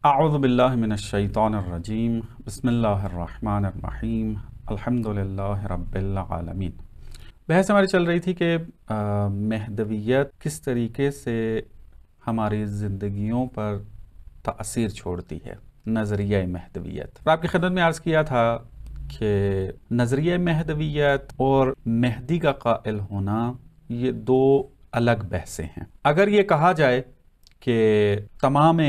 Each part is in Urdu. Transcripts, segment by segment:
اعوذ باللہ من الشیطان الرجیم بسم اللہ الرحمن الرحیم الحمدللہ رب العالمین۔ بحث ہماری چل رہی تھی کہ مہدویت کس طریقے سے ہماری زندگیوں پر تأثیر چھوڑتی ہے، نظریہ مہدویت۔ اور آپ کی خدمت میں عرض کیا تھا کہ نظریہ مہدویت اور مہدی کا قائل ہونا یہ دو الگ بحثیں ہیں۔ اگر یہ کہا جائے کہ تمام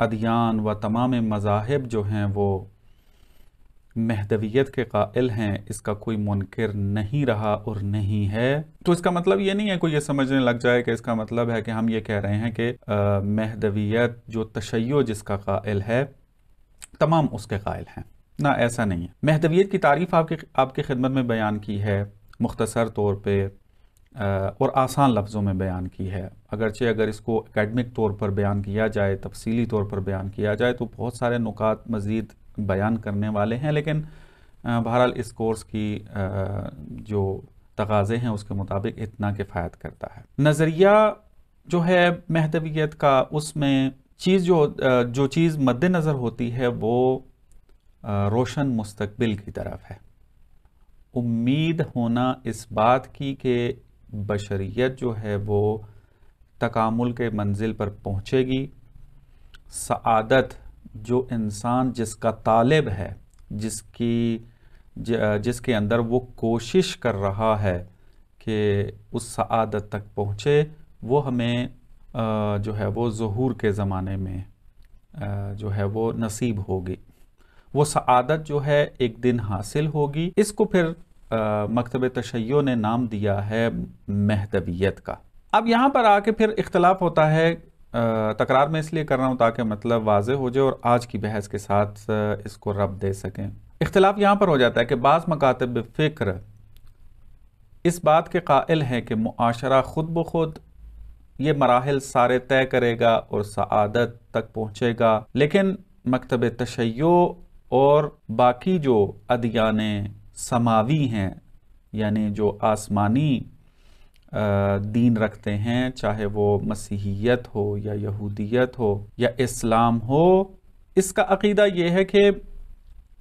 ادیان و تمام مذاہب جو ہیں وہ مہدویت کے قائل ہیں، اس کا کوئی منکر نہیں رہا اور نہیں ہے، تو اس کا مطلب یہ نہیں ہے کوئی یہ سمجھنے لگ جائے کہ اس کا مطلب ہے کہ ہم یہ کہہ رہے ہیں کہ مہدویت جو تشیع جس کا قائل ہے تمام اس کے قائل ہیں۔ نہ، ایسا نہیں ہے۔ مہدویت کی تعریف آپ کی خدمت میں بیان کی ہے، مختصر طور پہ اور آسان لفظوں میں بیان کی ہے۔ اگرچہ اگر اس کو اکیڈمک طور پر بیان کیا جائے، تفصیلی طور پر بیان کیا جائے تو بہت سارے نکات مزید بیان کرنے والے ہیں، لیکن بہرحال اس کورس کی جو تقاضے ہیں اس کے مطابق اتنا کفایت کرتا ہے۔ نظریہ جو ہے مہدویت کا، اس میں جو چیز مد نظر ہوتی ہے وہ روشن مستقبل کی طرف ہے۔ امید ہونا اس بات کی کہ بشریت جو ہے وہ تکامل کے منزل پر پہنچے گی، سعادت جو انسان جس کا طالب ہے، جس کے اندر وہ کوشش کر رہا ہے کہ اس سعادت تک پہنچے، وہ ہمیں جو ہے وہ ظہور کے زمانے میں جو ہے وہ نصیب ہوگی۔ وہ سعادت جو ہے ایک دن حاصل ہوگی۔ اس کو پھر مکتب تشیع نے نام دیا ہے مہدویت کا۔ اب یہاں پر آ کے پھر اختلاف ہوتا ہے، تکرار میں اس لیے کر رہا ہوں تاکہ مطلب واضح ہو جائے اور آج کی بحث کے ساتھ اس کو ربط دے سکیں۔ اختلاف یہاں پر ہو جاتا ہے کہ بعض مکاتب فکر اس بات کے قائل ہیں کہ معاشرہ خود بخود یہ مراحل سارے طے کرے گا اور سعادت تک پہنچے گا، لیکن مکتب تشیع اور باقی جو ادیان سماوی ہیں، یعنی جو آسمانی دین رکھتے ہیں، چاہے وہ مسیحیت ہو یا یہودیت ہو یا اسلام ہو، اس کا عقیدہ یہ ہے کہ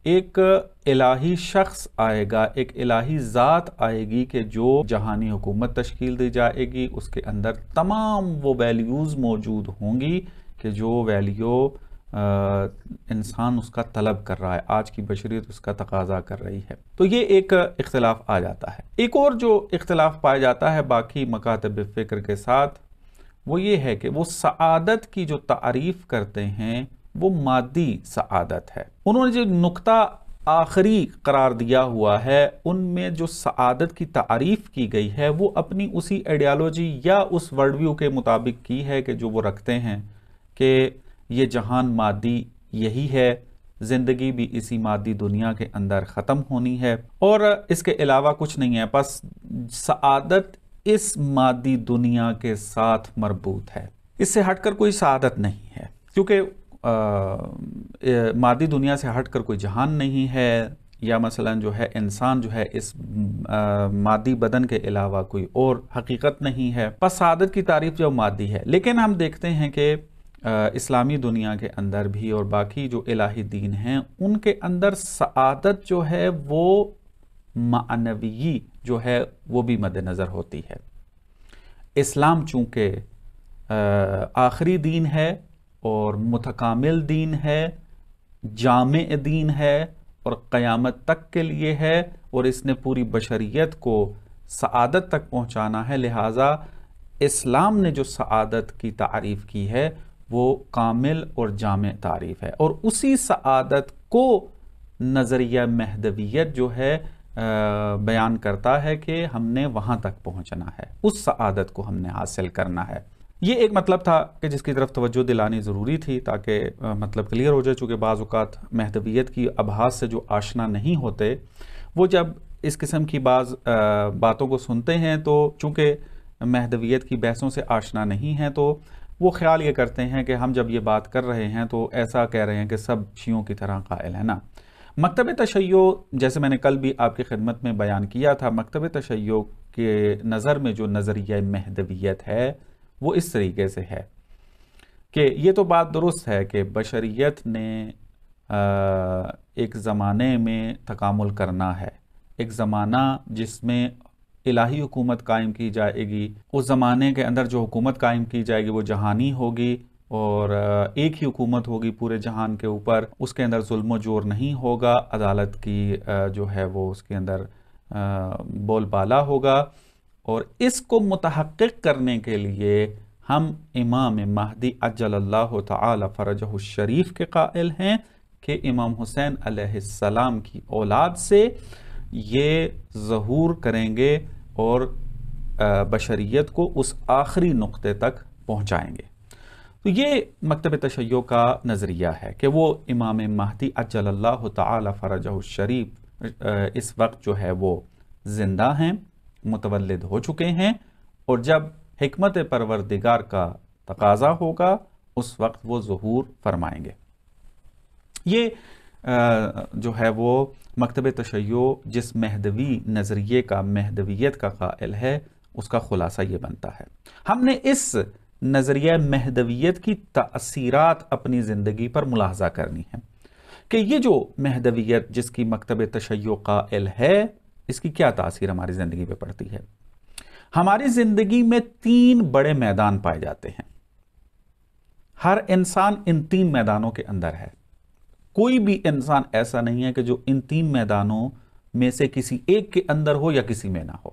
ایک الہی شخص آئے گا، ایک الہی ذات آئے گی کہ جو جہانی حکومت تشکیل دی جائے گی، اس کے اندر تمام وہ ویلیوز موجود ہوں گی کہ جو ویلیو انسان اس کا طلب کر رہا ہے، آج کی بشریت اس کا تقاضا کر رہی ہے۔ تو یہ ایک اختلاف آ جاتا ہے۔ ایک اور جو اختلاف پایا جاتا ہے باقی مکاتب فکر کے ساتھ، وہ یہ ہے کہ وہ سعادت کی جو تعریف کرتے ہیں وہ مادی سعادت ہے۔ انہوں نے جو نقطہ آخری قرار دیا ہوا ہے، ان میں جو سعادت کی تعریف کی گئی ہے وہ اپنی اسی آئیڈیالوجی یا اس ورلڈ ویو کے مطابق کی ہے کہ جو وہ رکھتے ہیں کہ یہ جہان مادی یہی ہے، زندگی بھی اسی مادی دنیا کے اندر ختم ہونی ہے اور اس کے علاوہ کچھ نہیں ہے، بس سعادت اس مادی دنیا کے ساتھ مربوط ہے، اس سے ہٹ کر کوئی سعادت نہیں ہے، کیونکہ مادی دنیا سے ہٹ کر کوئی جہان نہیں ہے، یا مثلا جو ہے انسان جو ہے اس مادی بدن کے علاوہ کوئی اور حقیقت نہیں ہے، بس سعادت کی تعریف جو مادی ہے۔ لیکن ہم دیکھتے ہیں کہ اسلامی دنیا کے اندر بھی اور باقی جو الہی دین ہیں ان کے اندر سعادت جو ہے وہ معنوی جو ہے وہ بھی مد نظر ہوتی ہے۔ اسلام چونکہ آخری دین ہے اور متکامل دین ہے، جامع دین ہے اور قیامت تک کے لیے ہے، اور اس نے پوری بشریت کو سعادت تک پہنچانا ہے، لہٰذا اسلام نے جو سعادت کی تعریف کی ہے وہ کامل اور جامع تعریف ہے، اور اسی سعادت کو نظریہ مہدویت جو ہے بیان کرتا ہے کہ ہم نے وہاں تک پہنچنا ہے، اس سعادت کو ہم نے حاصل کرنا ہے۔ یہ ایک مطلب تھا کہ جس کی طرف توجہ دلانی ضروری تھی تاکہ مطلب کلیئر ہو جائے، چونکہ بعض اوقات مہدویت کی ابحاث سے جو آشنا نہیں ہوتے، وہ جب اس قسم کی بعض باتوں کو سنتے ہیں تو چونکہ مہدویت کی بحثوں سے آشنا نہیں ہیں تو وہ خیال یہ کرتے ہیں کہ ہم جب یہ بات کر رہے ہیں تو ایسا کہہ رہے ہیں کہ سب شیعوں کی طرح قائل ہے نا۔ مکتب تشیع، جیسے میں نے کل بھی آپ کی خدمت میں بیان کیا تھا، مکتب تشیع کے نظر میں جو نظریہ مہدویت ہے وہ اس طریقے سے ہے کہ یہ تو بات درست ہے کہ بشریت نے ایک زمانے میں تکامل کرنا ہے، ایک زمانہ جس میں الہی حکومت قائم کی جائے گی، اس زمانے کے اندر جو حکومت قائم کی جائے گی وہ جہانی ہوگی، اور ایک ہی حکومت ہوگی پورے جہان کے اوپر، اس کے اندر ظلم و جور نہیں ہوگا، عدالت کی جو ہے وہ اس کے اندر بول بالا ہوگا۔ اور اس کو متحقق کرنے کے لیے ہم امام مہدی عجل اللہ تعالی فرجہ الشریف کے قائل ہیں کہ امام حسین علیہ السلام کی اولاد سے یہ ظہور کریں گے اور بشریت کو اس آخری نقطے تک پہنچائیں گے۔ تو یہ مکتب تشیع کا نظریہ ہے کہ وہ امام مہدی عجل اللہ تعالی فرجہ الشریف اس وقت جو ہے وہ زندہ ہیں، متولد ہو چکے ہیں، اور جب حکمت پروردگار کا تقاضا ہوگا اس وقت وہ ظہور فرمائیں گے۔ یہ جو ہے وہ مکتب تشیع جس مہدوی نظریے کا، مہدویت کا قائل ہے، اس کا خلاصہ یہ بنتا ہے۔ ہم نے اس نظریہ مہدویت کی تأثیرات اپنی زندگی پر ملاحظہ کرنی ہے کہ یہ جو مہدویت جس کی مکتب تشیع قائل ہے، اس کی کیا تاثیر ہماری زندگی پہ پڑتی ہے۔ ہماری زندگی میں 3 بڑے میدان پائے جاتے ہیں، ہر انسان ان 3 میدانوں کے اندر ہے، کوئی بھی انسان ایسا نہیں ہے کہ جو ان 3 میدانوں میں سے کسی ایک کے اندر ہو یا کسی میں نہ ہو۔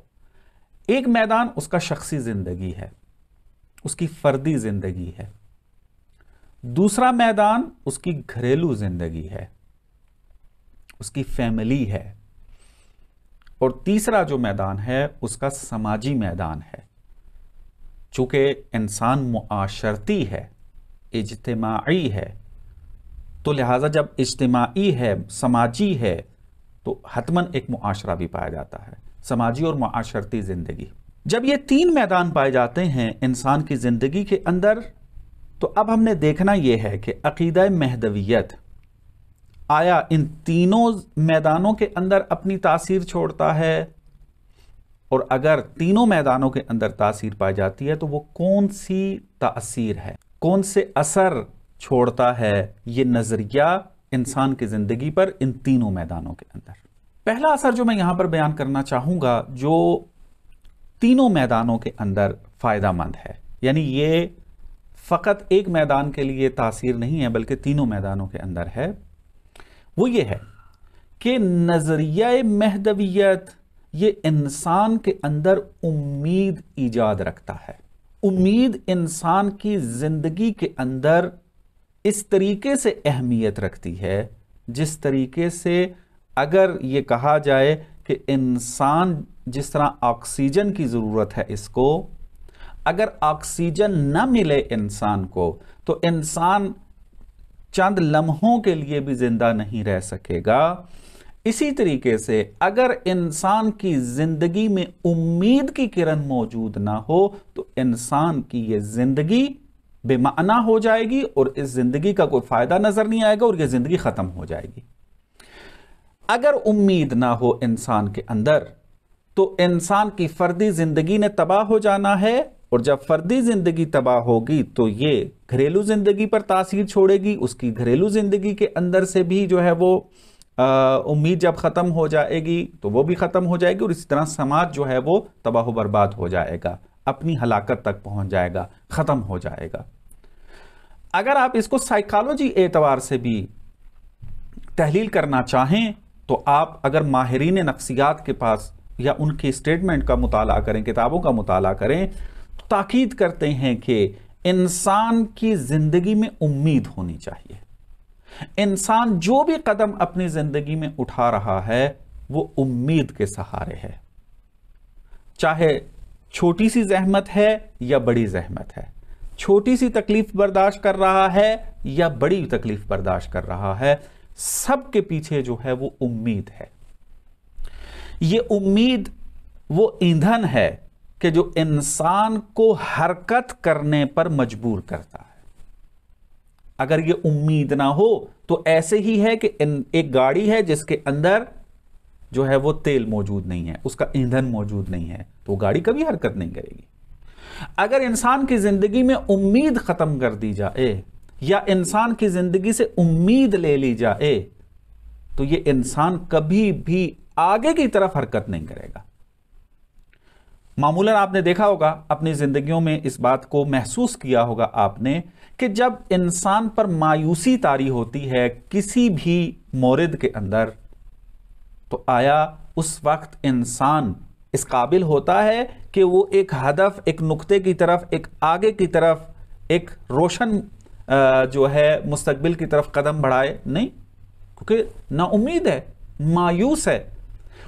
ایک میدان اس کا شخصی زندگی ہے، اس کی فردی زندگی ہے، دوسرا میدان اس کی گھریلو زندگی ہے، اس کی فیملی ہے، اور تیسرا جو میدان ہے اس کا سماجی میدان ہے۔ چونکہ انسان معاشرتی ہے، اجتماعی ہے، تو لہٰذا جب اجتماعی ہے، سماجی ہے، تو حتماً ایک معاشرہ بھی پایا جاتا ہے، سماجی اور معاشرتی زندگی۔ جب یہ 3 میدان پائے جاتے ہیں انسان کی زندگی کے اندر، تو اب ہم نے دیکھنا یہ ہے کہ عقیدہ مہدویت آیا ان تینوں میدانوں کے اندر اپنی تاثیر چھوڑتا ہے، اور اگر تینوں میدانوں کے اندر تاثیر پائی جاتی ہے تو وہ کون سی تاثیر ہے، کون سے اثر چھوڑتا ہے یہ نظریہ انسان کی زندگی پر ان تینوں میدانوں کے اندر۔ پہلا اثر جو میں یہاں پر بیان کرنا چاہوں گا، جو تینوں میدانوں کے اندر فائدہ مند ہے، یعنی یہ فقط ایک میدان کے لیے تاثیر نہیں ہے بلکہ تینوں میدانوں کے اندر ہے، وہ یہ ہے کہ نظریہ مہدویت یہ انسان کے اندر امید ایجاد رکھتا ہے۔ امید انسان کی زندگی کے اندر اس طریقے سے اہمیت رکھتی ہے جس طریقے سے اگر یہ کہا جائے کہ انسان جس طرح آکسیجن کی ضرورت ہے اس کو، اگر آکسیجن نہ ملے انسان کو تو انسان چند لمحوں کے لیے بھی زندہ نہیں رہ سکے گا۔ اسی طریقے سے اگر انسان کی زندگی میں امید کی کرن موجود نہ ہو تو انسان کی یہ زندگی بے معنی ہو جائے گی، اور اس زندگی کا کوئی فائدہ نظر نہیں آئے گا، اور یہ زندگی ختم ہو جائے گی۔ اگر امید نہ ہو انسان کے اندر تو انسان کی فردی زندگی نے تباہ ہو جانا ہے، اور جب فردی زندگی تباہ ہوگی تو یہ گھریلو زندگی پر تاثیر چھوڑے گی، اس کی گھریلو زندگی کے اندر سے بھی جو ہے وہ امید جب ختم ہو جائے گی تو وہ بھی ختم ہو جائے گی، اور اسی طرح سماج جو ہے وہ تباہ و برباد ہو جائے گا، اپنی ہلاکت تک پہنچ جائے گا، ختم ہو جائے گا۔ اگر آپ اس کو سائیکالوجی اعتبار سے بھی تحلیل کرنا چاہیں تو آپ اگر ماہرین نفسیات کے پاس یا ان کی اسٹیٹمنٹ کا مطالعہ کریں، کتابوں کا مطالعہ کریں، تو تاکید کرتے ہیں کہ انسان کی زندگی میں امید ہونی چاہیے۔ انسان جو بھی قدم اپنی زندگی میں اٹھا رہا ہے وہ امید کے سہارے ہے، چاہے چھوٹی سی زحمت ہے یا بڑی زحمت ہے، چھوٹی سی تکلیف برداشت کر رہا ہے یا بڑی تکلیف برداشت کر رہا ہے، سب کے پیچھے جو ہے وہ امید ہے۔ یہ امید وہ ایندھن ہے کہ جو انسان کو حرکت کرنے پر مجبور کرتا ہے۔ اگر یہ امید نہ ہو تو ایسے ہی ہے کہ ایک گاڑی ہے جس کے اندر جو ہے وہ تیل موجود نہیں ہے، اس کا ایندھن موجود نہیں ہے، تو وہ گاڑی کبھی حرکت نہیں کرے گی۔ اگر انسان کی زندگی میں امید ختم کر دی جائے یا انسان کی زندگی سے امید لے لی جائے تو یہ انسان کبھی بھی آگے کی طرف حرکت نہیں کرے گا۔ معمولاً آپ نے دیکھا ہوگا اپنی زندگیوں میں، اس بات کو محسوس کیا ہوگا آپ نے، کہ جب انسان پر مایوسی طاری ہوتی ہے کسی بھی مورد کے اندر، تو آیا اس وقت انسان اس قابل ہوتا ہے کہ وہ ایک ہدف، ایک نقطے کی طرف، ایک آگے کی طرف، ایک روشن جو ہے مستقبل کی طرف قدم بڑھائے؟ نہیں، کیونکہ نا امید ہے، مایوس ہے،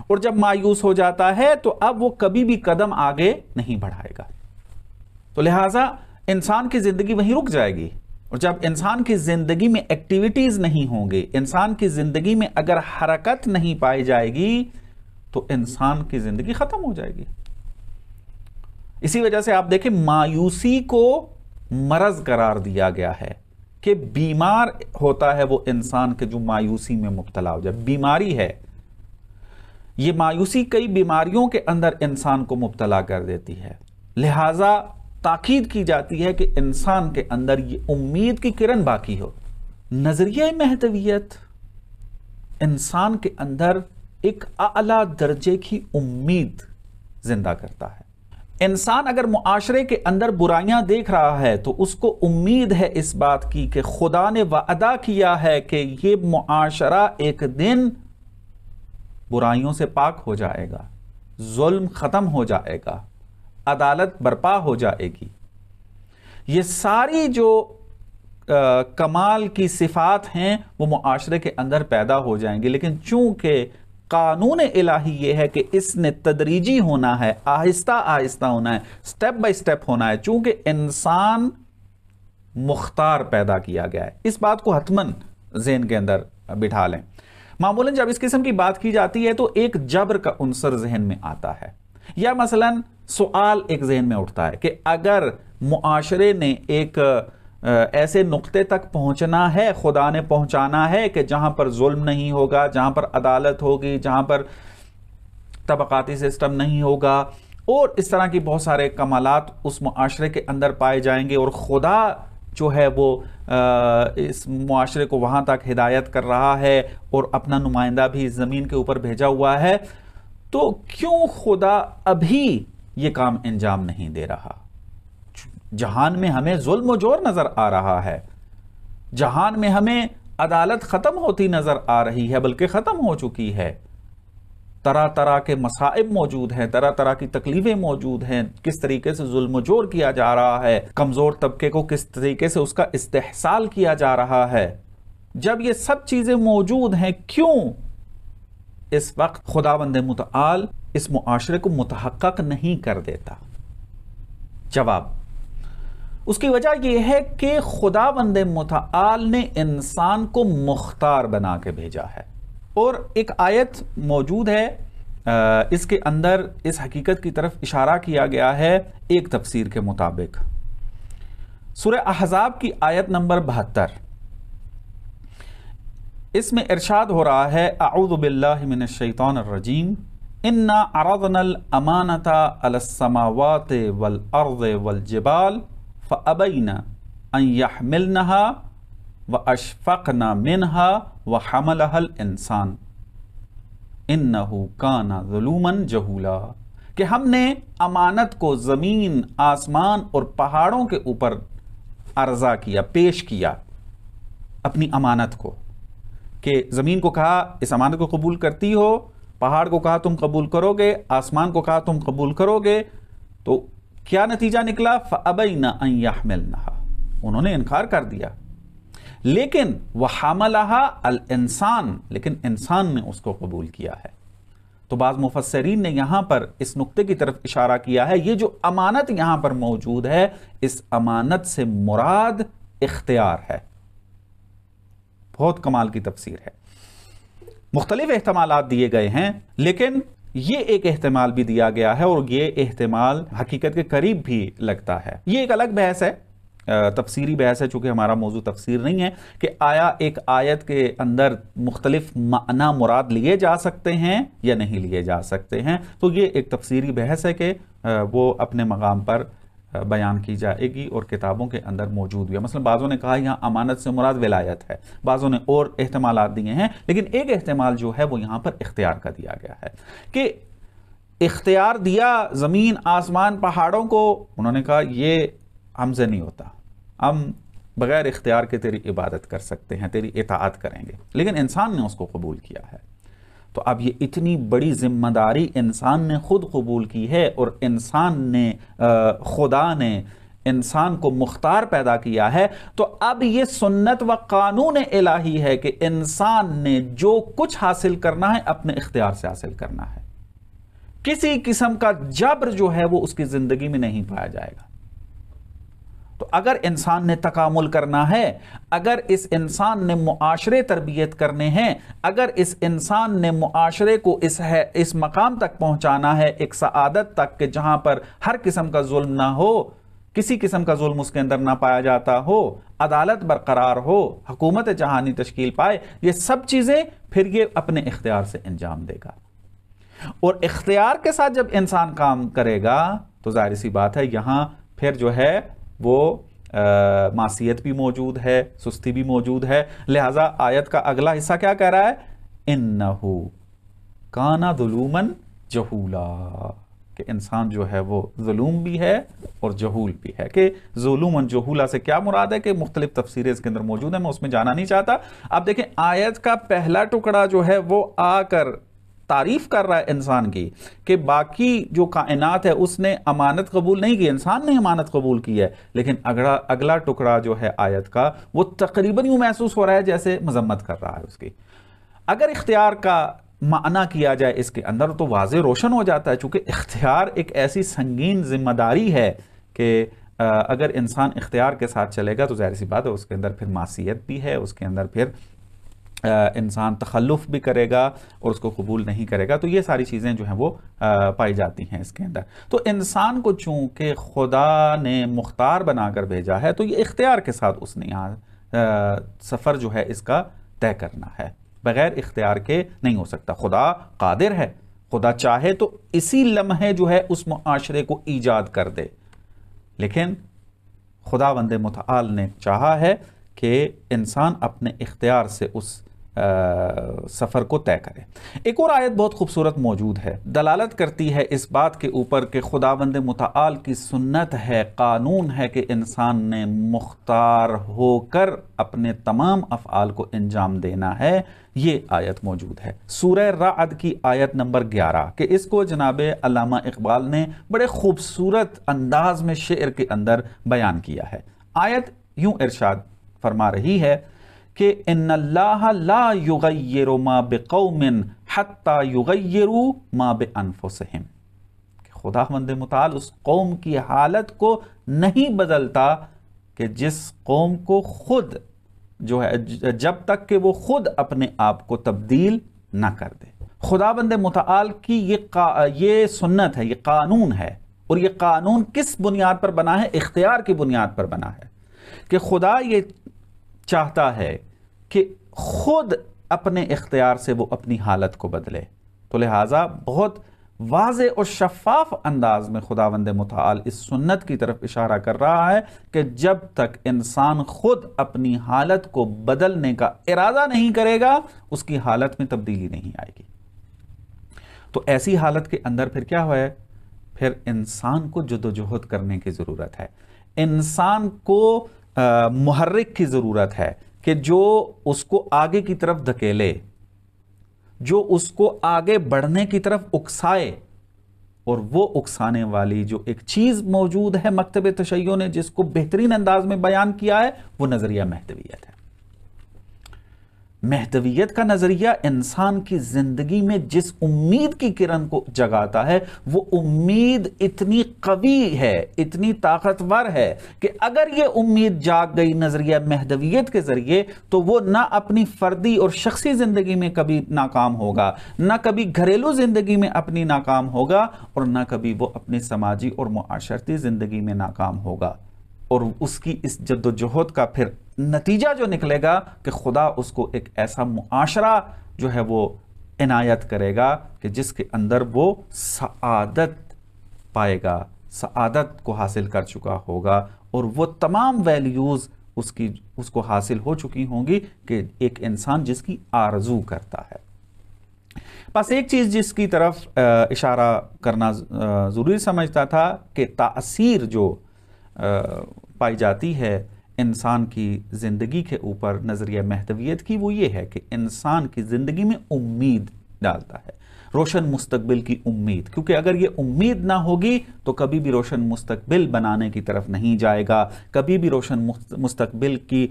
اور جب مایوس ہو جاتا ہے تو اب وہ کبھی بھی قدم آگے نہیں بڑھائے گا۔ تو لہٰذا انسان کی زندگی وہیں رک جائے گی، اور جب انسان کی زندگی میں ایکٹیویٹیز نہیں ہوں گے، انسان کی زندگی میں اگر حرکت نہیں پائی جائے گی تو انسان کی زندگی ختم ہو جائے گی۔ اسی وجہ سے آپ دیکھیں مایوسی کو مرض قرار دیا گیا ہے کہ بیمار ہوتا ہے وہ انسان کے جو مایوسی میں مبتلا ہو جائے، بیماری ہے یہ۔ مایوسی کئی بیماریوں کے اندر انسان کو مبتلا کر دیتی ہے، لہٰذا تاکید کی جاتی ہے کہ انسان کے اندر یہ امید کی کرن باقی ہو۔ نظریہ مہدویت انسان کے اندر ایک اعلیٰ درجے کی امید زندہ کرتا ہے۔ انسان اگر معاشرے کے اندر برائیاں دیکھ رہا ہے تو اس کو امید ہے اس بات کی کہ خدا نے وعدہ کیا ہے کہ یہ معاشرہ ایک دن برائیوں سے پاک ہو جائے گا، ظلم ختم ہو جائے گا، عدالت برپا ہو جائے گی۔ یہ ساری جو کمال کی صفات ہیں وہ معاشرے کے اندر پیدا ہو جائیں گے، لیکن چونکہ قانون الہی یہ ہے کہ اس نے تدریجی ہونا ہے، آہستہ آہستہ ہونا ہے، سٹیپ بائی سٹیپ ہونا ہے، چونکہ انسان مختار پیدا کیا گیا ہے۔ اس بات کو حتماً ذہن کے اندر بٹھا لیں۔ معمولاً جب اس قسم کی بات کی جاتی ہے تو ایک جبر کا عنصر ذہن میں آتا ہے، یا مثلاً سوال ایک ذہن میں اٹھتا ہے کہ اگر معاشرے نے ایک ایسے نقطے تک پہنچنا ہے، خدا نے پہنچانا ہے کہ جہاں پر ظلم نہیں ہوگا، جہاں پر عدالت ہوگی، جہاں پر طبقاتی سسٹم نہیں ہوگا، اور اس طرح کی بہت سارے کمالات اس معاشرے کے اندر پائے جائیں گے، اور خدا جو ہے وہ اس معاشرے کو وہاں تک ہدایت کر رہا ہے اور اپنا نمائندہ بھی زمین کے اوپر بھیجا ہوا ہے، تو کیوں خدا ابھی یہ کام انجام نہیں دے رہا؟ جہان میں ہمیں ظلم و جور نظر آ رہا ہے، جہان میں ہمیں عدالت ختم ہوتی نظر آ رہی ہے، بلکہ ختم ہو چکی ہے۔ طرح طرح کے مصائب موجود ہیں، طرح طرح کی تکلیفیں موجود ہیں، کس طریقے سے ظلم و جور کیا جا رہا ہے، کمزور طبقے کو کس طریقے سے اس کا استحصال کیا جا رہا ہے۔ جب یہ سب چیزیں موجود ہیں، کیوں اس وقت خداوند متعال اس معاشرے کو متحقق نہیں کر دیتا؟ جواب، اس کی وجہ یہ ہے کہ خداوند متعال نے انسان کو مختار بنا کے بھیجا ہے، اور ایک آیت موجود ہے اس کے اندر اس حقیقت کی طرف اشارہ کیا گیا ہے ایک تفسیر کے مطابق۔ سورہ احزاب کی آیت نمبر 72، اس میں ارشاد ہو رہا ہے، اعوذ باللہ من الشیطان الرجیم، انا عرضنا الامانۃ علی السماوات والارض والجبال فابین ان یحملنها واشفقن منها وحملها الانسان انه کان ظلوما جہولا، کہ ہم نے امانت کو زمین، آسمان اور پہاڑوں کے اوپر عرضہ کیا، پیش کیا اپنی امانت کو، کہ زمین کو کہا اس امانت کو قبول کرتی ہو، پہاڑ کو کہا تم قبول کرو گے، آسمان کو کہا تم قبول کرو گے، تو کیا نتیجہ نکلا؟ فَأَبَيْنَ أَن يَحْمِلْنَهَا، انہوں نے انکار کر دیا، لیکن وَحَمَلَهَا الْإِنسان، لیکن انسان نے اس کو قبول کیا ہے۔ تو بعض مفسرین نے یہاں پر اس نقطے کی طرف اشارہ کیا ہے، یہ جو امانت یہاں پر موجود ہے، اس امانت سے مراد اختیار ہے۔ بہت کمال کی تفسیر ہے، مختلف احتمالات دیے گئے ہیں، لیکن یہ ایک احتمال بھی دیا گیا ہے، اور یہ احتمال حقیقت کے قریب بھی لگتا ہے۔ یہ ایک الگ بحث ہے، تفسیری بحث ہے، چونکہ ہمارا موضوع تفسیر نہیں ہے کہ آیا ایک آیت کے اندر مختلف معنی مراد لیے جا سکتے ہیں یا نہیں لیے جا سکتے ہیں، تو یہ ایک تفسیری بحث ہے کہ وہ اپنے مقام پر بیان کی جائے گی اور کتابوں کے اندر موجود بھی ہے۔ مثلا بعضوں نے کہا یہاں امانت سے مراد ولایت ہے، بعضوں نے اور احتمالات دیے ہیں، لیکن ایک احتمال جو ہے وہ یہاں پر اختیار کا دیا گیا ہے کہ اختیار دیا زمین آسمان پہاڑوں کو، انہوں نے کہا یہ ہم سے نہیں ہوتا، ہم بغیر اختیار کے تیری عبادت کر سکتے ہیں، تیری اطاعت کریں گے، لیکن انسان نے اس کو قبول کیا ہے۔ تو اب یہ اتنی بڑی ذمہ داری انسان نے خود قبول کی ہے، اور انسان نے خدا نے انسان کو مختار پیدا کیا ہے، تو اب یہ سنت و قانون الہی ہے کہ انسان نے جو کچھ حاصل کرنا ہے اپنے اختیار سے حاصل کرنا ہے۔ کسی قسم کا جبر جو ہے وہ اس کی زندگی میں نہیں پایا جائے گا۔ تو اگر انسان نے تکامل کرنا ہے، اگر اس انسان نے معاشرے تربیت کرنے ہیں، اگر اس انسان نے معاشرے کو اس مقام تک پہنچانا ہے، ایک سعادت تک کہ جہاں پر ہر قسم کا ظلم نہ ہو، کسی قسم کا ظلم اس کے اندر نہ پایا جاتا ہو، عدالت برقرار ہو، حکومت جہانی تشکیل پائے، یہ سب چیزیں پھر یہ اپنے اختیار سے انجام دے گا۔ اور اختیار کے ساتھ جب انسان کام کرے گا تو ظاہر سی بات ہے یہاں پھر جو ہے وہ معصیت بھی موجود ہے، سستی بھی موجود ہے۔ لہٰذا آیت کا اگلا حصہ کیا کہہ رہا ہے؟ اِنَّهُ كَانَ ظُلُومًا جَهُولًا، کہ انسان جو ہے وہ ظلوم بھی ہے اور جہول بھی ہے۔ کہ ظلومًا جہولا سے کیا مراد ہے کہ مختلف تفسیریں اس کے اندر موجود ہیں، میں اس میں جانا نہیں چاہتا۔ اب دیکھیں آیت کا پہلا ٹکڑا جو ہے وہ آ کر تعریف کر رہا ہے انسان کی کہ باقی جو کائنات ہے اس نے امانت قبول نہیں کی، انسان نے امانت قبول کی ہے، لیکن اگلا ٹکڑا جو ہے آیت کا وہ تقریباً یوں محسوس ہو رہا ہے جیسے مذمت کر رہا ہے اس کی۔ اگر اختیار کا معنی کیا جائے اس کے اندر تو واضح روشن ہو جاتا ہے، چونکہ اختیار ایک ایسی سنگین ذمہ داری ہے کہ اگر انسان اختیار کے ساتھ چلے گا تو ظاہر سی بات ہے اس کے اندر پھر معصیت بھی ہے، اس کے اندر پھر انسان تخلف بھی کرے گا اور اس کو قبول نہیں کرے گا، تو یہ ساری چیزیں جو ہیں وہ پائی جاتی ہیں اس کے اندر۔ تو انسان کو چونکہ خدا نے مختار بنا کر بھیجا ہے تو یہ اختیار کے ساتھ اس نے یہاں سفر جو ہے اس کا طے کرنا ہے، بغیر اختیار کے نہیں ہو سکتا۔ خدا قادر ہے، خدا چاہے تو اسی لمحے جو ہے اس معاشرے کو ایجاد کر دے، لیکن خداوند متعال نے چاہا ہے کہ انسان اپنے اختیار سے اس سفر کو طے کرے۔ ایک اور آیت بہت خوبصورت موجود ہے، دلالت کرتی ہے اس بات کے اوپر کہ خداوند متعال کی سنت ہے، قانون ہے کہ انسان نے مختار ہو کر اپنے تمام افعال کو انجام دینا ہے۔ یہ آیت موجود ہے سورہ رعد کی آیت نمبر 11، کہ اس کو جناب علامہ اقبال نے بڑے خوبصورت انداز میں شعر کے اندر بیان کیا ہے۔ آیت یوں ارشاد فرما رہی ہے کہ ان اللہ لا یغیر ما بقوم حتی یغیروا ما بانفسہم، کہ خداوند متعال اس قوم کی حالت کو نہیں بدلتا کہ جس قوم کو خود جو ہے جب تک کہ وہ خود اپنے آپ کو تبدیل نہ کر دے۔ خداوند متعال کی یہ سنت ہے، یہ قانون ہے، اور یہ قانون کس بنیاد پر بنا ہے؟ اختیار کی بنیاد پر بنا ہے، کہ خدا یہ چاہتا ہے کہ خود اپنے اختیار سے وہ اپنی حالت کو بدلے۔ تو لہٰذا بہت واضح اور شفاف انداز میں خداوند متعال اس سنت کی طرف اشارہ کر رہا ہے کہ جب تک انسان خود اپنی حالت کو بدلنے کا ارادہ نہیں کرے گا اس کی حالت میں تبدیلی نہیں آئے گی۔ تو ایسی حالت کے اندر پھر کیا ہوا ہے؟ پھر انسان کو جدوجہد کرنے کی ضرورت ہے، انسان کو محرک کی ضرورت ہے کہ جو اس کو آگے کی طرف دھکیلے، جو اس کو آگے بڑھنے کی طرف اکسائے، اور وہ اکسانے والی جو ایک چیز موجود ہے مکتب تشیع نے جس کو بہترین انداز میں بیان کیا ہے وہ نظریہ مہدویت ہے۔ مہدویت کا نظریہ انسان کی زندگی میں جس امید کی کرن کو جگاتا ہے وہ امید اتنی قوی ہے، اتنی طاقتور ہے کہ اگر یہ امید جاگ گئی نظریہ مہدویت کے ذریعے تو وہ نہ اپنی فردی اور شخصی زندگی میں کبھی ناکام ہوگا، نہ کبھی گھریلو زندگی میں اپنی ناکام ہوگا، اور نہ کبھی وہ اپنی سماجی اور معاشرتی زندگی میں ناکام ہوگا۔ اور اس کی اس جد و جہد کا پھر نتیجہ جو نکلے گا کہ خدا اس کو ایک ایسا معاشرہ جو ہے وہ عنایت کرے گا کہ جس کے اندر وہ سعادت پائے گا، سعادت کو حاصل کر چکا ہوگا اور وہ تمام ویلیوز اس کو حاصل ہو چکی ہوں گی کہ ایک انسان جس کی آرزو کرتا ہے۔ بس ایک چیز جس کی طرف اشارہ کرنا ضروری سمجھتا تھا کہ تاثیر جو پائی جاتی ہے انسان کی زندگی کے اوپر نظریہ مہدویت کی، وہ یہ ہے کہ انسان کی زندگی میں امید ڈالتا ہے، روشن مستقبل کی امید، کیونکہ اگر یہ امید نہ ہوگی تو کبھی بھی روشن مستقبل بنانے کی طرف نہیں جائے گا، کبھی بھی روشن مستقبل کی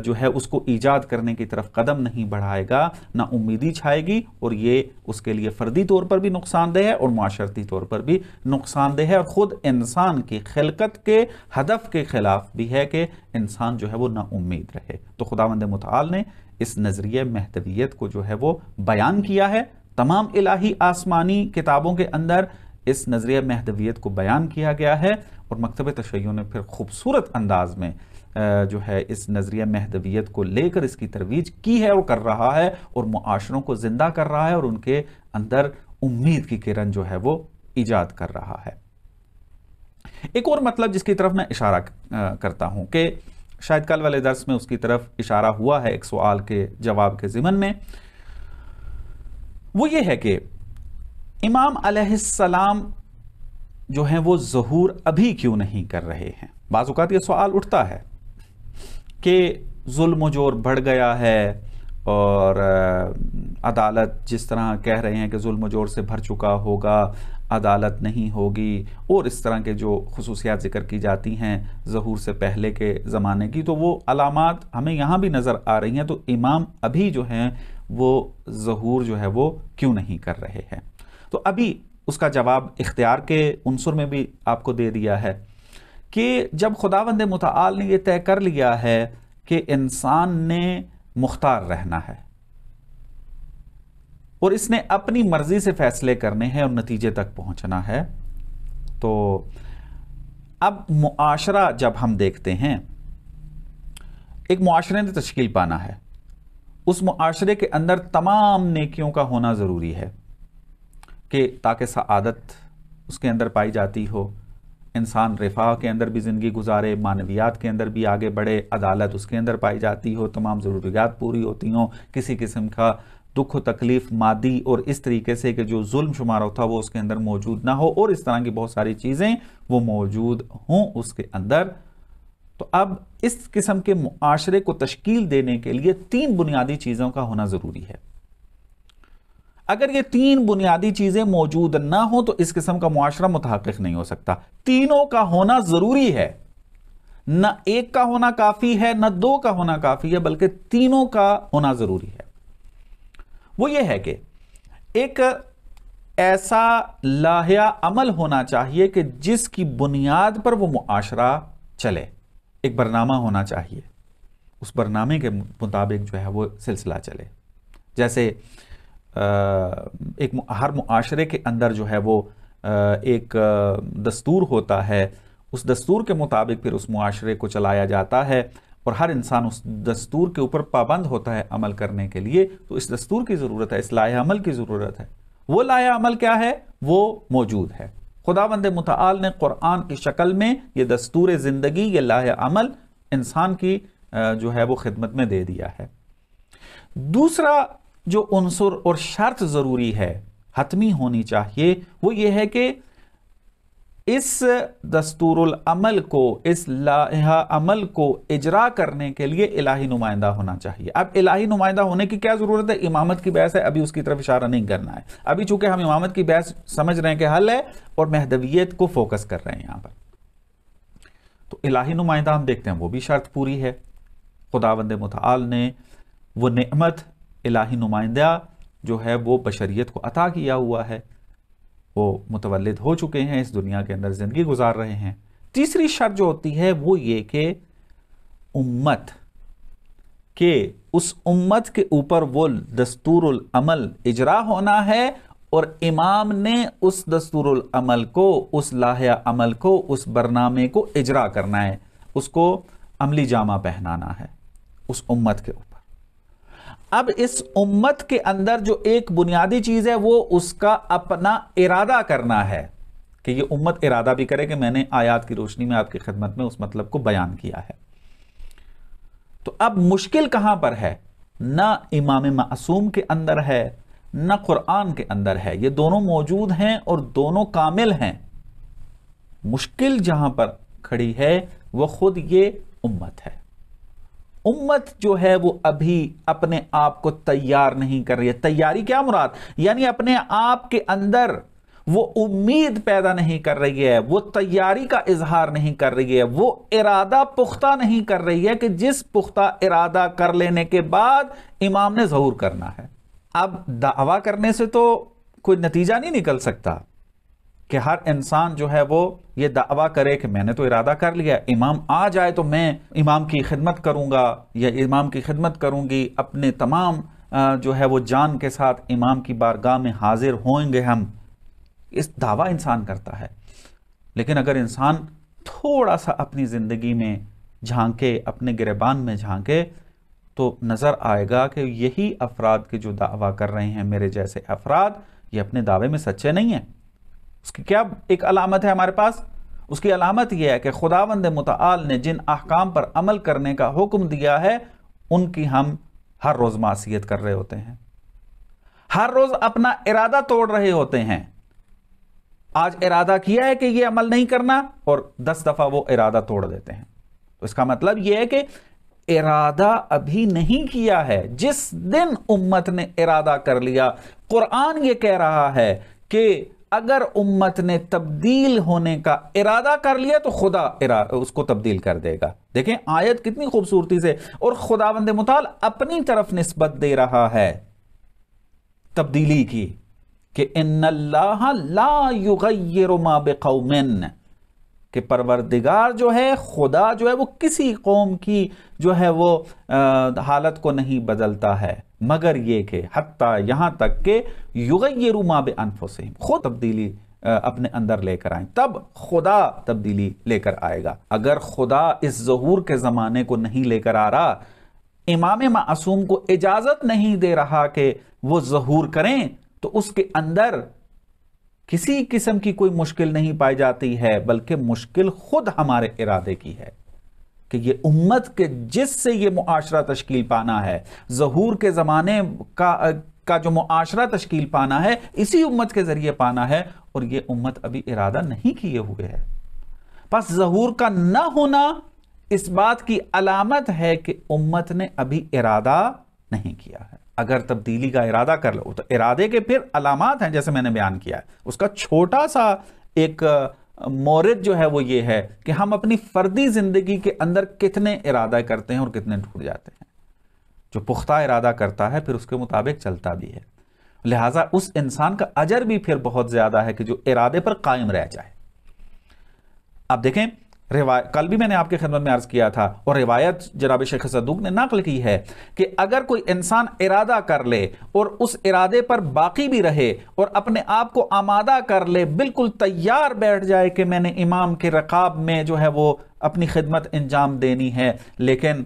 جو ہے اس کو ایجاد کرنے کی طرف قدم نہیں بڑھائے گا، نہ امیدی چھائے گی، اور یہ اس کے لیے فردی طور پر بھی نقصان دہ ہے اور معاشرتی طور پر بھی نقصان دہ ہے، اور خود انسان کی خلقت کے ہدف کے خلاف بھی ہے کہ انسان جو ہے وہ نا امید رہے۔ تو خداوند متعال نے اس نظریہ مہدویت کو جو ہے وہ بیان کیا ہے، تمام الہی آسمانی کتابوں کے اندر اس نظریہ مہدویت کو بیان کیا گیا ہے، اور مکتب تشیع نے پھر خوبصورت انداز میں جو ہے اس نظریہ مہدویت کو لے کر اس کی ترویج کی ہے اور کر رہا ہے، اور معاشروں کو زندہ کر رہا ہے اور ان کے اندر امید کی کرن جو ہے وہ ایجاد کر رہا ہے۔ ایک اور مطلب جس کی طرف میں اشارہ کرتا ہوں کہ شاید کل والے درس میں اس کی طرف اشارہ ہوا ہے ایک سوال کے جواب کے ضمن میں، وہ یہ ہے کہ امام علیہ السلام جو ہیں وہ ظہور ابھی کیوں نہیں کر رہے ہیں؟ بعض اوقات یہ سوال اٹھتا ہے کہ ظلم و جور بڑھ گیا ہے، اور عدالت جس طرح کہہ رہے ہیں کہ ظلم و جور سے بھر چکا ہوگا، عدالت نہیں ہوگی، اور اس طرح کے جو خصوصیات ذکر کی جاتی ہیں ظہور سے پہلے کے زمانے کی، تو وہ علامات ہمیں یہاں بھی نظر آ رہی ہیں، تو امام ابھی جو ہیں وہ ظہور جو ہے وہ کیوں نہیں کر رہے ہیں؟ تو ابھی اس کا جواب اختیار کے عنصر میں بھی آپ کو دے دیا ہے کہ جب خداوند متعال نے یہ طے کر لیا ہے کہ انسان نے مختار رہنا ہے اور اس نے اپنی مرضی سے فیصلے کرنے ہیں اور نتیجے تک پہنچنا ہے، تو اب معاشرہ جب ہم دیکھتے ہیں، ایک معاشرے نے تشکیل پانا ہے، اس معاشرے کے اندر تمام نیکیوں کا ہونا ضروری ہے کہ تاکہ سعادت اس کے اندر پائی جاتی ہو، انسان رفاہ کے اندر بھی زندگی گزارے، معنویات کے اندر بھی آگے بڑھے، عدالت اس کے اندر پائی جاتی ہو، تمام ضروریات پوری ہوتی ہوں، کسی قسم کا دکھ و تکلیف مادی اور اس طریقے سے کہ جو ظلم شمار ہوتا وہ اس کے اندر موجود نہ ہو، اور اس طرح کی بہت ساری چیزیں وہ موجود ہوں اس کے اندر۔ تو اب اس قسم کے معاشرے کو تشکیل دینے کے لیے 3 بنیادی چیزوں کا ہونا ضروری ہے۔ اگر یہ 3 بنیادی چیزیں موجود نہ ہوں تو اس قسم کا معاشرہ متحقق نہیں ہو سکتا۔ تینوں کا ہونا ضروری ہے، نہ ایک کا ہونا کافی ہے، نہ 2 کا ہونا کافی ہے، بلکہ تینوں کا ہونا ضروری ہے۔ وہ یہ ہے کہ ایک ایسا لاہیا عمل ہونا چاہیے کہ جس کی بنیاد پر وہ معاشرہ چلے، ایک برنامہ ہونا چاہیے، اس برنامے کے مطابق جو ہے وہ سلسلہ چلے۔ جیسے ہر معاشرے کے اندر جو ہے وہ ایک دستور ہوتا ہے، اس دستور کے مطابق پھر اس معاشرے کو چلایا جاتا ہے، اور ہر انسان اس دستور کے اوپر پابند ہوتا ہے عمل کرنے کے لیے، تو اس دستور کی ضرورت ہے، اس لائحہ عمل کی ضرورت ہے۔ وہ لائحہ عمل کیا ہے؟ وہ موجود ہے۔ خداوند متعال نے قرآن کی شکل میں یہ دستور زندگی، یہ لائحہ عمل انسان کی جو ہے وہ خدمت میں دے دیا ہے۔ دوسرا جو عنصر اور شرط ضروری ہے، حتمی ہونی چاہیے، وہ یہ ہے کہ اس دستور العمل کو، اس لائحہ عمل کو اجرا کرنے کے لیے الہی نمائندہ ہونا چاہیے۔ اب الہی نمائندہ ہونے کی کیا ضرورت ہے؟ امامت کی بحث ہے، ابھی اس کی طرف اشارہ نہیں کرنا ہے، ابھی چونکہ ہم امامت کی بحث سمجھ رہے ہیں کہ حل ہے اور مہدویت کو فوکس کر رہے ہیں یہاں پر، تو الہی نمائندہ ہم دیکھتے ہیں وہ بھی شرط پوری ہے۔ خداوند متعال نے وہ نعمت الہی نمائندہ جو ہے وہ بشریت کو عطا کیا ہوا ہے، وہ متولد ہو چکے ہیں، اس دنیا کے اندر زندگی گزار رہے ہیں۔ تیسری شرط جو ہوتی ہے وہ یہ کہ امت کہ اس امت کے اوپر وہ دستور العمل اجرا ہونا ہے، اور امام نے اس دستور العمل کو، اس لائحہ عمل کو، اس برنامے کو اجرا کرنا ہے، اس کو عملی جامہ پہنانا ہے اس امت کے اوپر۔ اب اس امت کے اندر جو ایک بنیادی چیز ہے وہ اس کا اپنا ارادہ کرنا ہے، کہ یہ امت ارادہ بھی کرے کہ میں نے آیات کی روشنی میں آپ کی خدمت میں اس مطلب کو بیان کیا ہے۔ تو اب مشکل کہاں پر ہے؟ نہ امام معصوم کے اندر ہے نہ قرآن کے اندر ہے، یہ دونوں موجود ہیں اور دونوں کامل ہیں۔ مشکل جہاں پر کھڑی ہے وہ خود یہ امت ہے۔ امت جو ہے وہ ابھی اپنے آپ کو تیار نہیں کر رہی ہے۔ تیاری کیا مراد؟ یعنی اپنے آپ کے اندر وہ امید پیدا نہیں کر رہی ہے، وہ تیاری کا اظہار نہیں کر رہی ہے، وہ ارادہ پختہ نہیں کر رہی ہے کہ جس پختہ ارادہ کر لینے کے بعد امام نے ظہور کرنا ہے۔ اب دعویٰ کرنے سے تو کوئی نتیجہ نہیں نکل سکتا کہ ہر انسان جو ہے وہ یہ دعویٰ کرے کہ میں نے تو ارادہ کر لیا، امام آ جائے تو میں امام کی خدمت کروں گا یا امام کی خدمت کروں گی، اپنے تمام جو ہے وہ جان کے ساتھ امام کی بارگاہ میں حاضر ہوئیں گے ہم۔ اس دعویٰ انسان کرتا ہے، لیکن اگر انسان تھوڑا سا اپنی زندگی میں جھانکے، اپنے گریبان میں جھانکے، تو نظر آئے گا کہ یہی افراد کے جو دعویٰ کر رہے ہیں، میرے جیسے افراد، یہ اپنے دعوے میں سچے نہیں ہیں۔ اس کی کیا ایک علامت ہے ہمارے پاس؟ اس کی علامت یہ ہے کہ خداوند متعال نے جن احکام پر عمل کرنے کا حکم دیا ہے ان کی ہم ہر روز معصیت کر رہے ہوتے ہیں، ہر روز اپنا ارادہ توڑ رہے ہوتے ہیں۔ آج ارادہ کیا ہے کہ یہ عمل نہیں کرنا اور 10 دفعہ وہ ارادہ توڑ دیتے ہیں۔ تو اس کا مطلب یہ ہے کہ ارادہ ابھی نہیں کیا ہے۔ جس دن امت نے ارادہ کر لیا، قرآن یہ کہہ رہا ہے کہ اگر امت نے تبدیل ہونے کا ارادہ کر لیا تو خدا اس کو تبدیل کر دے گا۔ دیکھیں آیت کتنی خوبصورتی سے، اور خداوند متعال اپنی طرف نسبت دے رہا ہے تبدیلی کی کہ ان اللہ لا یغیر ما بقوم، کہ پروردگار جو ہے، خدا جو ہے وہ کسی قوم کی جو ہے وہ حالت کو نہیں بدلتا ہے، مگر یہ کہ حتیٰ یہاں تک کہ یغیروا ما بانفسہم، خود تبدیلی اپنے اندر لے کر آئیں، تب خدا تبدیلی لے کر آئے گا۔ اگر خدا اس ظہور کے زمانے کو نہیں لے کر آ رہا، امام معصوم کو اجازت نہیں دے رہا کہ وہ ظہور کریں، تو اس کے اندر کسی قسم کی کوئی مشکل نہیں پائی جاتی ہے، بلکہ مشکل خود ہمارے ارادے کی ہے کہ یہ امت کے جس سے یہ معاشرہ تشکیل پانا ہے، ظہور کے زمانے کا جو معاشرہ تشکیل پانا ہے، اسی امت کے ذریعے پانا ہے، اور یہ امت ابھی ارادہ نہیں کیے ہوئے ہے۔ پس ظہور کا نہ ہونا اس بات کی علامت ہے کہ امت نے ابھی ارادہ نہیں کیا ہے۔ اگر تبدیلی کا ارادہ کر لو تو ارادے کے پھر علامات ہیں، جیسے میں نے بیان کیا ہے۔ اس کا چھوٹا سا ایک مورد جو ہے وہ یہ ہے کہ ہم اپنی فردی زندگی کے اندر کتنے ارادہ کرتے ہیں اور کتنے ٹوٹ جاتے ہیں۔ جو پختہ ارادہ کرتا ہے پھر اس کے مطابق چلتا بھی ہے، لہٰذا اس انسان کا اجر بھی پھر بہت زیادہ ہے کہ جو ارادے پر قائم رہ جائے۔ اب دیکھیں، کل بھی میں نے آپ کی خدمت میں عرض کیا تھا، اور روایت جناب شیخ صدوق نے نقل کی ہے کہ اگر کوئی انسان ارادہ کر لے اور اس ارادے پر باقی بھی رہے اور اپنے آپ کو آمادہ کر لے، بالکل تیار بیٹھ جائے کہ میں نے امام کے رقاب میں جو ہے وہ اپنی خدمت انجام دینی ہے، لیکن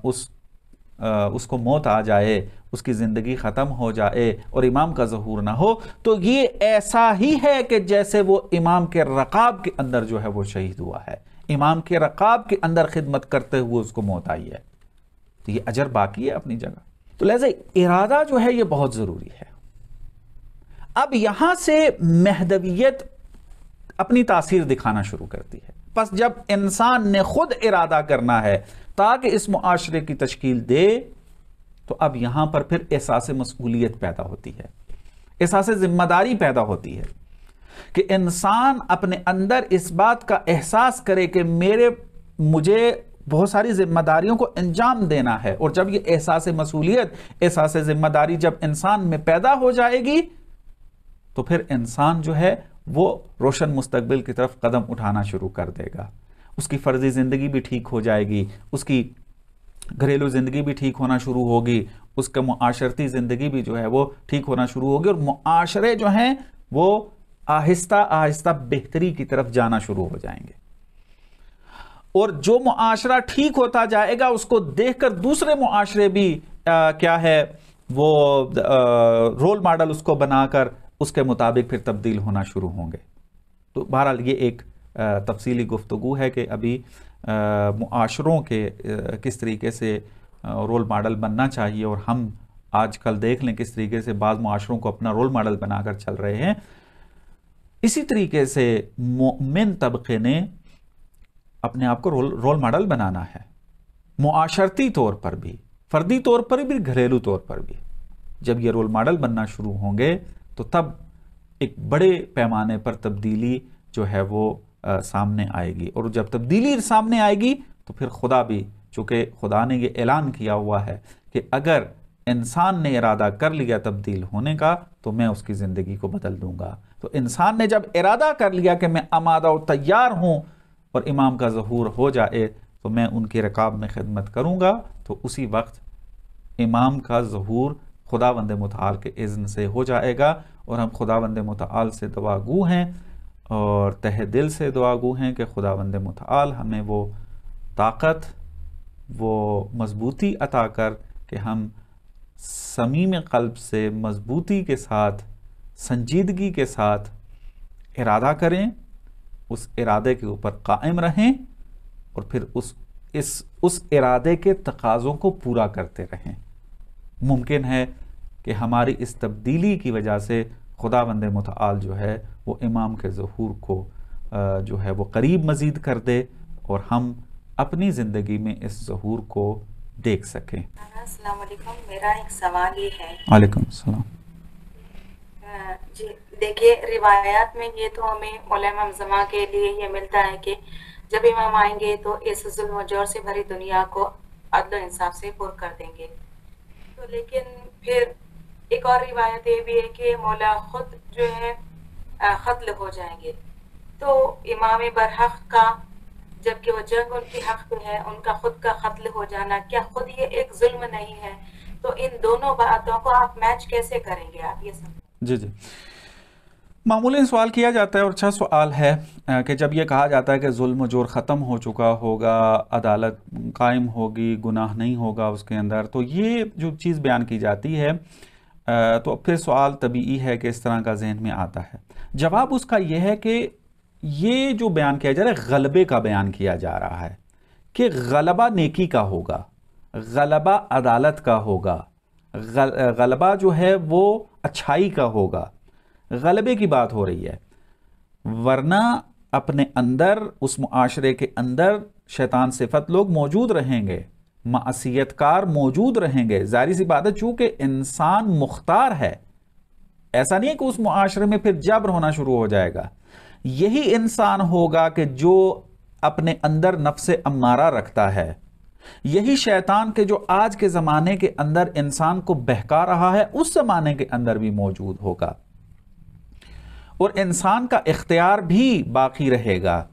اس کو موت آ جائے، اس کی زندگی ختم ہو جائے اور امام کا ظہور نہ ہو، تو یہ ایسا ہی ہے کہ جیسے وہ امام کے رقاب کے اندر جو ہے وہ شہید ہوا ہے، امام کے رقاب کے اندر خدمت کرتے ہوئے اس کو موت آئی ہے۔ تو یہ اجر باقی ہے اپنی جگہ۔ تو لہذا ارادہ جو ہے یہ بہت ضروری ہے۔ اب یہاں سے مہدویت اپنی تاثیر دکھانا شروع کرتی ہے۔ پس جب انسان نے خود ارادہ کرنا ہے تاکہ اس معاشرے کی تشکیل دے، تو اب یہاں پر پھر احساس مسئولیت پیدا ہوتی ہے، احساس ذمہ داری پیدا ہوتی ہے کہ انسان اپنے اندر اس بات کا احساس کرے کہ مجھے بہت ساری ذمہ داریوں کو انجام دینا ہے۔ اور جب یہ احساس مسئولیت، احساس ذمہ داری جب انسان میں پیدا ہو جائے گی، تو پھر انسان جو ہے وہ روشن مستقبل کی طرف قدم اٹھانا شروع کر دے گا۔ اس کی فرضی زندگی بھی ٹھیک ہو جائے گی، اس کی گھریلو زندگی بھی ٹھیک ہونا شروع ہوگی، اس کا معاشرتی زندگی بھی جو ہے وہ ٹھیک ہونا شروع ہوگی، اور معاشرے جو ہیں وہ آہستہ آہستہ بہتری کی طرف جانا شروع ہو جائیں گے۔ اور جو معاشرہ ٹھیک ہوتا جائے گا، اس کو دیکھ کر دوسرے معاشرے بھی کیا ہے وہ رول ماڈل اس کو بنا کر اس کے مطابق پھر تبدیل ہونا شروع ہوں گے۔ تو بہرحال یہ ایک تفصیلی گفتگو ہے کہ ابھی معاشروں کے کس طریقے سے رول ماڈل بننا چاہیے، اور ہم آج کل دیکھ لیں کس طریقے سے بعض معاشروں کو اپنا رول ماڈل بنا کر چل رہے ہیں. اسی طریقے سے مومن طبقے نے اپنے آپ کو رول ماڈل بنانا ہے، معاشرتی طور پر بھی، فردی طور پر بھی، گھریلو طور پر بھی. جب یہ رول ماڈل بننا شروع ہوں گے تو تب ایک بڑے پیمانے پر تبدیلی جو ہے وہ سامنے آئے گی، اور جب تبدیلی سامنے آئے گی تو پھر خدا بھی، چونکہ خدا نے یہ اعلان کیا ہوا ہے کہ اگر انسان نے ارادہ کر لیا تبدیل ہونے کا تو میں اس کی زندگی کو بدل دوں گا. تو انسان نے جب ارادہ کر لیا کہ میں آمادہ و تیار ہوں اور امام کا ظہور ہو جائے تو میں ان کی رکاب میں خدمت کروں گا، تو اسی وقت امام کا ظہور خداوند متعال کے اذن سے ہو جائے گا. اور ہم خداوند متعال سے دعا گو ہیں اور تہ دل سے دعا گو ہیں کہ خداوند متعال ہمیں وہ طاقت، وہ مضبوطی عطا کر کہ ہم صمیم قلب سے مضبوطی کے ساتھ، سنجیدگی کے ساتھ ارادہ کریں، اس ارادے کے اوپر قائم رہیں، اور پھر اس ارادے کے تقاضوں کو پورا کرتے رہیں. ممکن ہے کہ ہماری اس تبدیلی کی وجہ سے خداوند متعال جو ہے وہ امام کے ظہور کو جو ہے وہ قریب مزید کر دے اور ہم اپنی زندگی میں اس ظہور کو دیکھ سکیں. السلام علیکم. میرا ایک سوال یہ ہے. وعلیکم السلام. جی دیکھیے، روایات میں یہ تو ہمیں علماء زمان کے لیے یہ ملتا ہے کہ جب امام آئیں گے تو اس ظلم و جور سے بھری دنیا کو عدل و انصاف سے پر کر دیں گے. تو لیکن پھر ایک اور روایت یہ بھی ہے کہ مولا خود جو ہے قتل ہو جائیں گے. تو امام برحق کا، جبکہ وہ جنگ ان کی حق پہ ہے، ان کا خود کا قتل ہو جانا کیا خود یہ ایک ظلم نہیں ہے؟ تو ان دونوں باتوں کو آپ میچ کیسے کریں گے؟ آپ یہ سب جی معمولاً سوال کیا جاتا ہے، اور اچھا سوال ہے کہ جب یہ کہا جاتا ہے کہ ظلم و جور ختم ہو چکا ہوگا، عدالت قائم ہوگی، گناہ نہیں ہوگا اس کے اندر، تو یہ جو چیز بیان کی جاتی ہے تو پھر سوال طبیعی ہے کہ اس طرح کا ذہن میں آتا ہے. جواب اس کا یہ ہے کہ یہ جو بیان کیا جا رہا ہے غلبے کا بیان کیا جا رہا ہے، کہ غلبہ نیکی کا ہوگا، غلبہ عدالت کا ہوگا، غلبہ جو ہے وہ اچھائی کا ہوگا. غلبے کی بات ہو رہی ہے، ورنہ اپنے اندر، اس معاشرے کے اندر شیطان صفت لوگ موجود رہیں گے، معصیت کار موجود رہیں گے. ظاہری سی بات ہے چونکہ انسان مختار ہے، ایسا نہیں ہے کہ اس معاشرے میں پھر جبر ہونا شروع ہو جائے گا. یہی انسان ہوگا کہ جو اپنے اندر نفس امارہ رکھتا ہے، یہی شیطان کے جو آج کے زمانے کے اندر انسان کو بہکا رہا ہے اس زمانے کے اندر بھی موجود ہوگا، اور انسان کا اختیار بھی باقی رہے گا.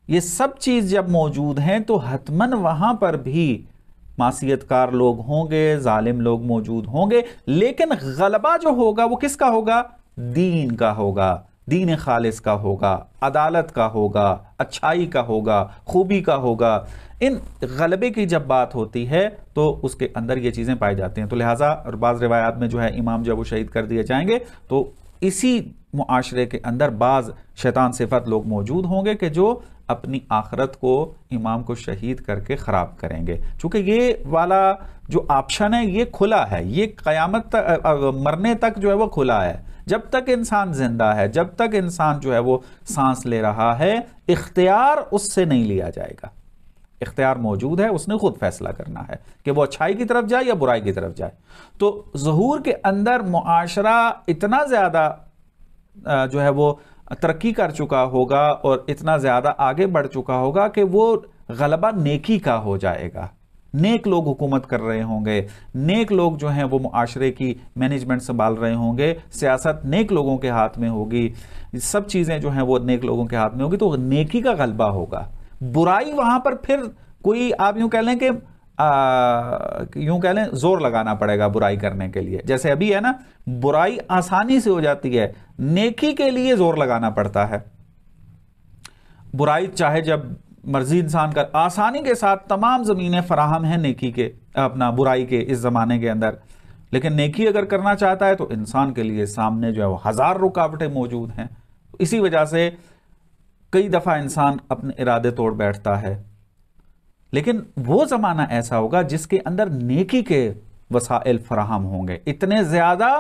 یہ سب چیز جب موجود ہیں تو حتماً وہاں پر بھی معصیت کار لوگ ہوں گے، ظالم لوگ موجود ہوں گے، لیکن غلبہ جو ہوگا وہ کس کا ہوگا؟ دین کا ہوگا، دین خالص کا ہوگا، عدالت کا ہوگا، اچھائی کا ہوگا، خوبی کا ہوگا. ان غلبے کی جب بات ہوتی ہے تو اس کے اندر یہ چیزیں پائی جاتی ہیں. تو لہٰذا اور بعض روایات میں جو ہے امام جب وہ شہید کر دیے جائیں گے تو اسی معاشرے کے اندر بعض شیطان صفت لوگ موجود ہوں گے کہ جو اپنی آخرت کو امام کو شہید کر کے خراب کریں گے. چونکہ یہ والا جو آپشن ہے یہ کھلا ہے، یہ قیامت مرنے تک جو ہے وہ کھلا ہے. جب تک انسان زندہ ہے، جب تک انسان جو ہے وہ سانس لے رہا ہے، اختیار اس سے نہیں لیا جائے گا. اختیار موجود ہے، اس نے خود فیصلہ کرنا ہے کہ وہ اچھائی کی طرف جائے یا برائی کی طرف جائے. تو ظہور کے اندر معاشرہ اتنا زیادہ جو ہے وہ ترقی کر چکا ہوگا اور اتنا زیادہ آگے بڑھ چکا ہوگا کہ وہ غلبہ نیکی کا ہو جائے گا. نیک لوگ حکومت کر رہے ہوں گے، نیک لوگ جو ہیں وہ معاشرے کی مینجمنٹ سنبھال رہے ہوں گے، سیاست نیک لوگوں کے ہاتھ میں ہوگی، سب چیزیں جو ہیں وہ نیک لوگوں کے ہاتھ میں ہوگی. تو نیکی کا غلبہ ہوگا. برائی وہاں پر پھر کوئی آپ یوں کہہ لیں کہ یوں کہہ لیں زور لگانا پڑے گا برائی کرنے کے لیے. جیسے ابھی ہے نا، برائی آسانی سے ہو جاتی ہے، نیکی کے لیے زور لگانا پڑتا ہے. برائی چاہے جب مرضی انسان کر، آسانی کے ساتھ تمام زمینیں فراہم ہیں نیکی کے، اپنا برائی کے اس زمانے کے اندر. لیکن نیکی اگر کرنا چاہتا ہے تو انسان کے لیے سامنے جو ہے وہ ہزار رکاوٹیں موجود ہیں. اسی وجہ سے کئی دفعہ انسان اپنے ارادے توڑ بیٹھتا ہے، لیکن وہ زمانہ ایسا ہوگا جس کے اندر نیکی کے وسائل فراہم ہوں گے، اتنے زیادہ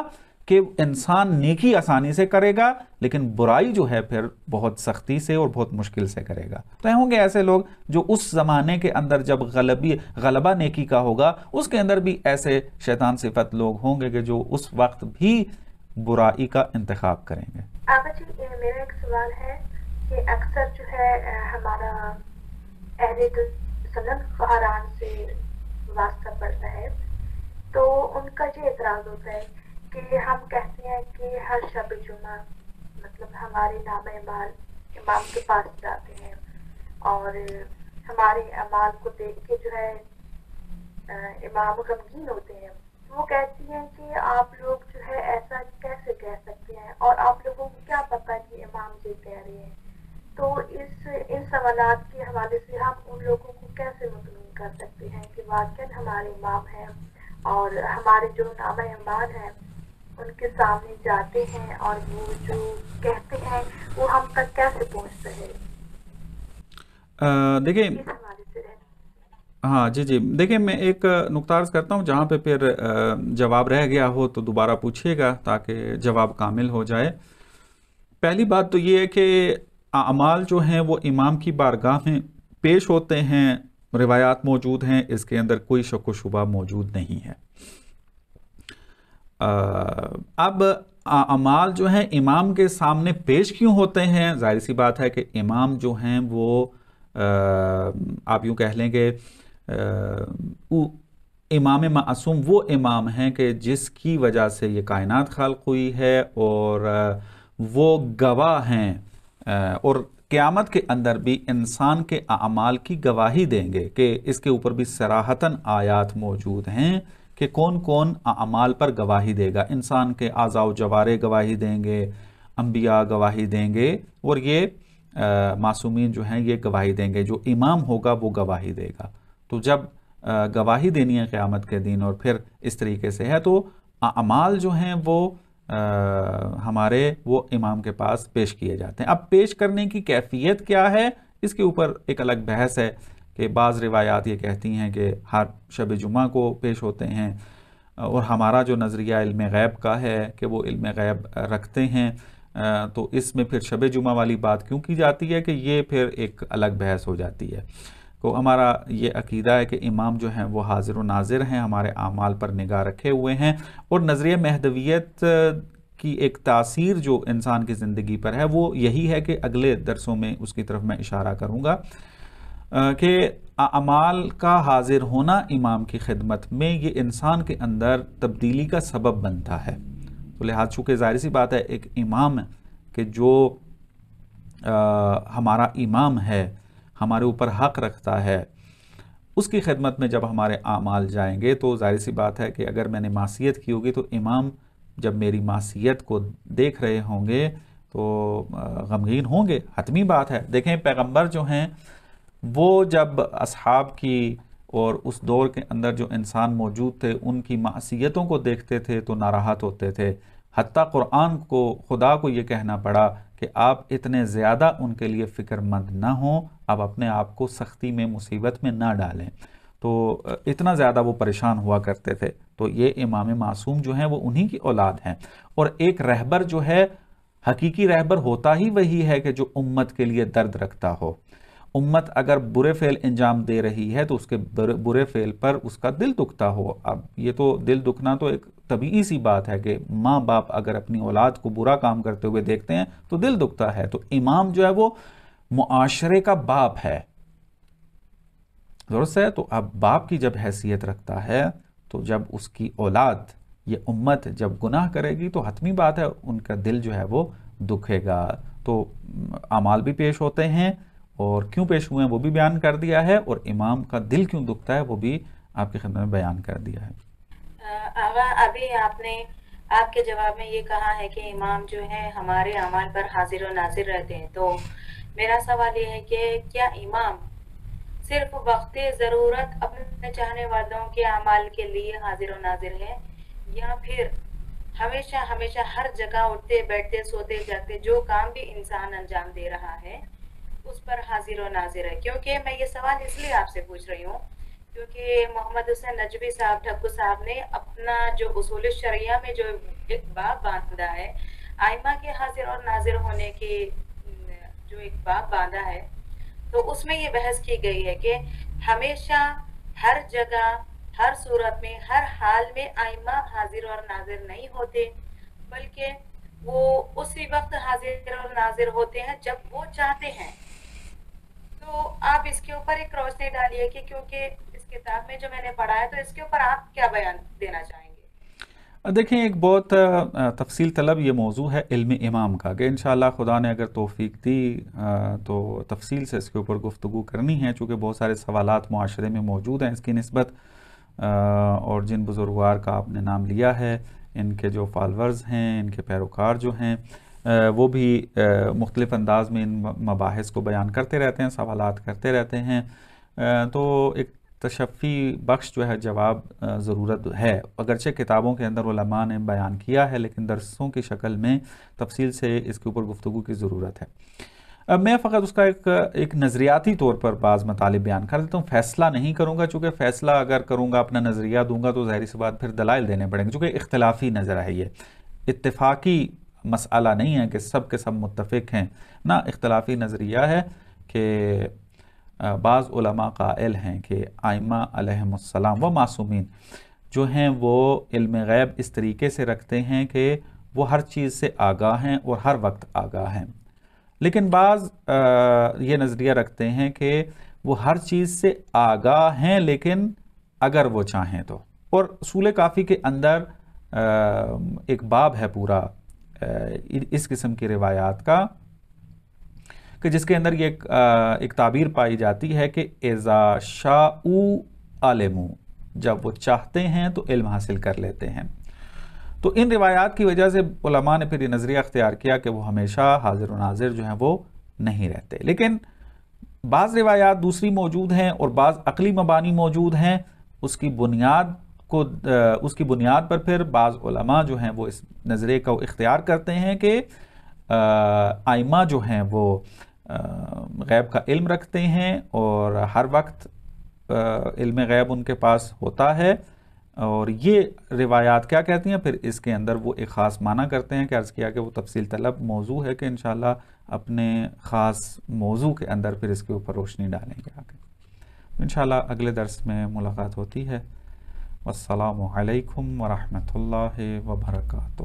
کہ انسان نیکی آسانی سے کرے گا، لیکن برائی جو ہے پھر بہت سختی سے اور بہت مشکل سے کرے گا۔ تو ہوں گے ایسے لوگ جو اس زمانے کے اندر جب غلبہ نیکی کا ہوگا، اس کے اندر بھی ایسے شیطان صفت لوگ ہوں گے کہ جو اس وقت بھی برائی کا انتخاب کریں گے۔ آقا جی، میرا ایک سوال ہے کہ اکثر جو ہے ہمارا اہل سنت قہران سے واسطہ پڑتا ہے، تو ان کا یہ اعتراض ہوتا ہے کہ ہم کہتے ہیں کہ ہر شب جمعہ مطلب ہمارے نام اعمال امام کے پاس جاتے ہیں اور ہمارے اعمال کو دیکھ کے جو ہے امام غمگین ہوتے ہیں۔ وہ کہتی ہیں کہ آپ لوگ جو ہے ایسا کیسے کہہ سکتے ہیں، اور آپ لوگوں کو کیا پتا کہ امام یہ کہہ رہے ہیں؟ تو ان سوالات کے حوالے سے ہم ان لوگوں کو کیسے مطمئن کر سکتے ہیں کہ واقعاً ہمارے امام ہیں اور ہمارے جو نام اعمال ہیں ان کے سامنے جاتے ہیں اور وہ جو کہتے ہیں وہ ہم تک کیسے پہنچتا ہے؟ دیکھیں، اس حوالے سے ہاں جی دیکھیں، میں ایک نقطہ عرض کرتا ہوں، جہاں پہ پھر جواب رہ گیا ہو تو دوبارہ پوچھیے گا تاکہ جواب کامل ہو جائے۔ پہلی بات تو یہ ہے کہ اعمال جو ہیں وہ امام کی بارگاہ میں پیش ہوتے ہیں، روایات موجود ہیں، اس کے اندر کوئی شک و شبہ موجود نہیں ہے۔ اب اعمال جو ہیں امام کے سامنے پیش کیوں ہوتے ہیں؟ ظاہر سی بات ہے کہ امام جو ہیں وہ آپ یوں کہہ لیں کہ امام معصوم وہ امام ہیں کہ جس کی وجہ سے یہ کائنات خلق ہوئی ہے، اور وہ گواہ ہیں، اور قیامت کے اندر بھی انسان کے اعمال کی گواہی دیں گے کہ اس کے اوپر بھی صراحتاً آیات موجود ہیں کہ کون کون اعمال پر گواہی دے گا۔ انسان کے اعضاء و جوارح گواہی دیں گے، انبیاء گواہی دیں گے، اور یہ معصومین جو ہیں یہ گواہی دیں گے، جو امام ہوگا وہ گواہی دے گا۔ تو جب گواہی دینی ہے قیامت کے دن اور پھر اس طریقے سے ہے، تو اعمال جو ہیں وہ ہمارے وہ امام کے پاس پیش کیے جاتے ہیں۔ اب پیش کرنے کی کیفیت کیا ہے، اس کے اوپر ایک الگ بحث ہے کہ بعض روایات یہ کہتی ہیں کہ ہر شب جمعہ کو پیش ہوتے ہیں، اور ہمارا جو نظریہ علم غیب کا ہے کہ وہ علم غیب رکھتے ہیں، تو اس میں پھر شب جمعہ والی بات کیوں کی جاتی ہے کہ یہ پھر ایک الگ بحث ہو جاتی ہے۔ تو ہمارا یہ عقیدہ ہے کہ امام جو ہیں وہ حاضر و ناظر ہیں، ہمارے اعمال پر نگاہ رکھے ہوئے ہیں، اور نظریہ مہدویت کی ایک تاثیر جو انسان کی زندگی پر ہے وہ یہی ہے کہ اگلے درسوں میں اس کی طرف میں اشارہ کروں گا کہ اعمال کا حاضر ہونا امام کی خدمت میں یہ انسان کے اندر تبدیلی کا سبب بنتا ہے۔ تو لہٰذا چونکہ ظاہر سی بات ہے ایک امام کہ جو ہمارا امام ہے، ہمارے اوپر حق رکھتا ہے، اس کی خدمت میں جب ہمارے اعمال جائیں گے تو ظاہر سی بات ہے کہ اگر میں نے معصیت کی ہوگی تو امام جب میری معصیت کو دیکھ رہے ہوں گے تو غمگین ہوں گے، حتمی بات ہے۔ دیکھیں پیغمبر جو ہیں وہ جب اصحاب کی اور اس دور کے اندر جو انسان موجود تھے ان کی معصیتوں کو دیکھتے تھے تو ناراحت ہوتے تھے، حتیٰ قرآن کو، خدا کو یہ کہنا پڑا کہ آپ اتنے زیادہ ان کے لیے فکر مند نہ ہوں، آپ اپنے آپ کو سختی میں مصیبت میں نہ ڈالیں۔ تو اتنا زیادہ وہ پریشان ہوا کرتے تھے۔ تو یہ امام معصوم جو ہیں وہ انہی کی اولاد ہیں، اور ایک رہبر جو ہے، حقیقی رہبر ہوتا ہی وہی ہے کہ جو امت کے لیے درد رکھتا ہو۔ امت اگر برے فعل انجام دے رہی ہے تو اس کے برے فعل پر اس کا دل دکھتا ہو۔ اب یہ تو دل دکھنا تو ایک طبیعی سی بات ہے کہ ماں باپ اگر اپنی اولاد کو برا کام کرتے ہوئے دیکھتے ہیں تو دل دکھتا ہے۔ تو امام جو ہے وہ معاشرے کا باپ ہے، درست ہے؟ تو اب باپ کی جب حیثیت رکھتا ہے تو جب اس کی اولاد یہ امت جب گناہ کرے گی تو حتمی بات ہے ان کا دل جو ہے وہ دکھے گا۔ تو اعمال بھی پیش ہوتے ہیں، اور کیوں پیش ہوئے ہیں وہ بھی بیان کر دیا ہے، اور امام کا دل کیوں دکھتا ہے وہ بھی آپ کی خدمت میں بیان کر دیا ہے۔ آغا، ابھی آپ نے آپ کے جواب میں یہ کہا ہے کہ امام جو ہے ہمارے اعمال پر حاضر و ناظر رہتے ہیں، تو میرا سوال یہ ہے کہ کیا امام صرف وقت ضرورت اپنے چاہنے والوں کے اعمال کے لیے حاضر و ناظر ہے، یا پھر ہمیشہ ہر جگہ اٹھتے بیٹھتے سوتے جاگتے جو کام بھی انسان انجام دے رہا ہے اس پر حاضر و ناظر ہے. کیونکہ میں یہ سوال اس لیے آپ سے پوچھ رہی ہوں کیونکہ محمد حسین نجوی صاحب ڈھکو صاحب نے اپنا جو اصول شریعہ میں جو ایک باب باندھا ہے آئمہ کے حاضر اور ناظر ہونے کی جو ایک باب باندھا ہے تو اس میں یہ بحث کی گئی ہے کہ ہمیشہ ہر جگہ ہر صورت میں ہر حال میں آئمہ حاضر اور ناظر نہیں ہوتے بلکہ وہ اسی وقت حاضر اور ناظر ہوتے ہیں جب وہ چاہتے ہیں. تو آپ اس کے اوپر ایک روشنی ڈالیے کہ کیونکہ اس کتاب میں جو میں نے پڑھا ہے تو اس کے اوپر آپ کیا بیان دینا چاہیں گے؟ دیکھیں ایک بہت تفصیل طلب یہ موضوع ہے علم امام کا کہ انشاءاللہ خدا نے اگر توفیق دی تو تفصیل سے اس کے اوپر گفتگو کرنی ہے چونکہ بہت سارے سوالات معاشرے میں موجود ہیں اس کی نسبت اور جن بزرگوار کا آپ نے نام لیا ہے ان کے جو فالورز ہیں ان کے پیروکار جو ہیں وہ بھی مختلف انداز میں ان مباحث کو بیان کرتے رہتے ہیں سوالات کرتے رہتے ہیں تو ایک تشفی بخش جو ہے جواب ضرورت ہے اگرچہ کتابوں کے اندر علماء نے بیان کیا ہے لیکن درسوں کی شکل میں تفصیل سے اس کے اوپر گفتگو کی ضرورت ہے. اب میں فقط اس کا ایک نظریاتی طور پر بعض مطالب بیان کر دیتا ہوں فیصلہ نہیں کروں گا چونکہ فیصلہ اگر کروں گا اپنا نظریہ دوں گا تو ظاہری سی بات پھر دلائل دینے پڑیں گے چونکہ اختلافی نظر ہے یہ اتفاقی مسئلہ نہیں ہے کہ سب کے سب متفق ہیں نہ اختلافی نظریہ ہے کہ بعض علماء قائل ہیں کہ ائمہ علیہم السلام و معصومین جو ہیں وہ علم غیب اس طریقے سے رکھتے ہیں کہ وہ ہر چیز سے آگاہ ہیں اور ہر وقت آگاہ ہیں لیکن بعض یہ نظریہ رکھتے ہیں کہ وہ ہر چیز سے آگاہ ہیں لیکن اگر وہ چاہیں تو اور اصول کافی کے اندر ایک باب ہے پورا اس قسم کی روایات کا کہ جس کے اندر یہ ایک تعبیر پائی جاتی ہے کہ اذا شاءوا علموا جب وہ چاہتے ہیں تو علم حاصل کر لیتے ہیں. تو ان روایات کی وجہ سے علماء نے پھر یہ نظریہ اختیار کیا کہ وہ ہمیشہ حاضر و ناظر جو ہیں وہ نہیں رہتے لیکن بعض روایات دوسری موجود ہیں اور بعض عقلی مبانی موجود ہیں اس کی بنیاد پر پھر بعض علماء جو ہیں وہ اس نظریے کو اختیار کرتے ہیں کہ ائمہ جو ہیں وہ غیب کا علم رکھتے ہیں اور ہر وقت علم غیب ان کے پاس ہوتا ہے اور یہ روایات کیا کہتی ہیں پھر اس کے اندر وہ ایک خاص معنی کرتے ہیں کہ عرض کیا کہ وہ تفصیل طلب موضوع ہے کہ انشاءاللہ اپنے خاص موضوع کے اندر پھر اس کے اوپر روشنی ڈالیں گے آگے. انشاءاللہ اگلے درس میں ملاقات ہوتی ہے. والسلام علیکم ورحمۃ اللہ وبرکاتہ.